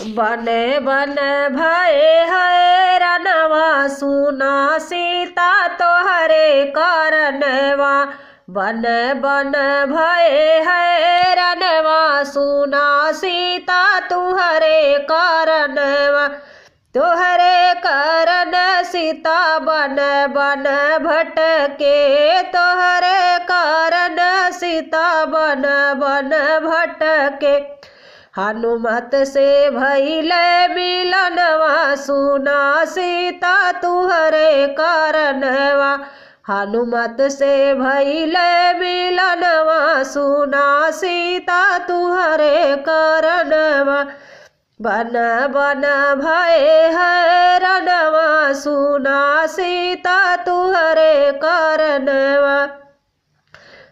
बन बन भये हैरानवा सुना सीता तोहरे कारणवा। बन बन भये हैरानवा सुना सीता तुहरे कारणवा। तोहरे कारण सीता बन बन भटके। तोहरे कारण सीता बन बन भटके। हनुमत से भइले मिलनवा सुना सीता तुहरे कारणवा। हनुमत से भइले मिलनवा सुना सीता तुहरे कारणवा। बन बन भये हैरानवा सुना सीता तुहरे कारणवा।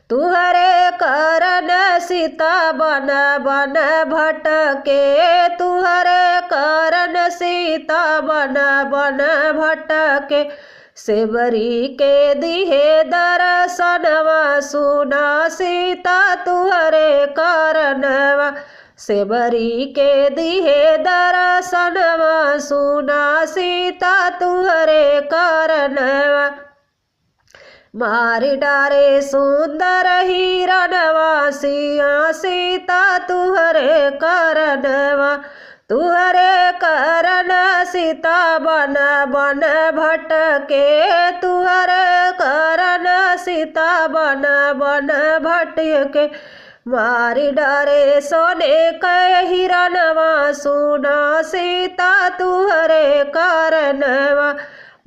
तुहरे कारण सीता बन बन भटके। तुहरे कारण सीता बन बन भटके। सेवरी के दिहे दर्शनवा सुना सीता तुहरे कारणवा। सेवरी के दिहे दर्शनवा सुना सीता तुहरे कारणवा। मारी डारे सुंदर हिरणवा सिया सीता तुहरे कारणवा। तुहरे कारण सीता बन बन भटके। तुहरे कारण सीता बन बन भटके। मारी डारे सोने के हिरणवा सुना सीता तुहरे कारणवा।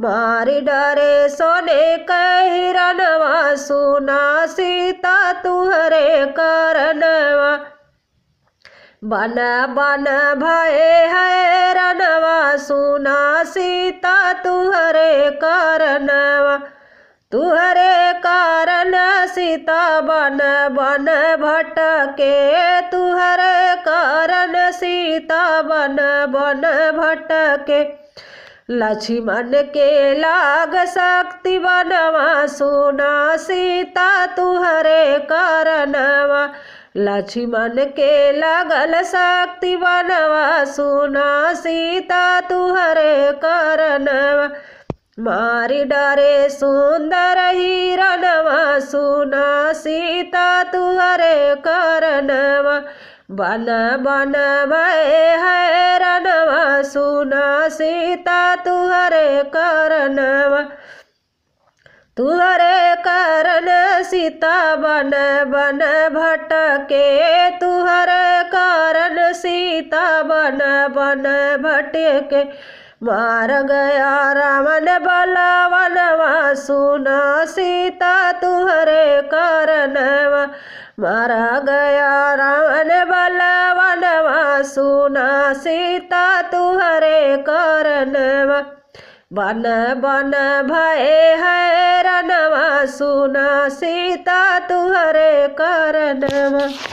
मारी डारे सोने के हिरणवा सुना सीता तुहरे कारणवा। बन बन भये हैरानवा सुना सीता तुहरे कारणवा। तुहरे कारण सीता बन बन भटके। तुहरे कारण सीता बन बन भटके। लक्ष्मण के लाग शक्ति बनवा सुना सीता तुहरे कारणवा। लक्ष्मण के लागल शक्ति बनवा सुना सीता तुहरे कारणवा। मारी डारे सुंदर हिरणवा सुना सीता तुहरे कारणवा। बन बन भये हैरानवा सुना सीता तुहरे कारणवा। तुहरे कारण सीता बन बन भटके। तुहरे कारण सीता बन बन भटके। मार गया रावण बलवनवा सुना सीता तुहरे कारणवा। मारा गया रावण बलवनवा सुना सीता तुहरे कारणवा। बन बन भये हैरानवा सुना सीता तुहरे कारणवा।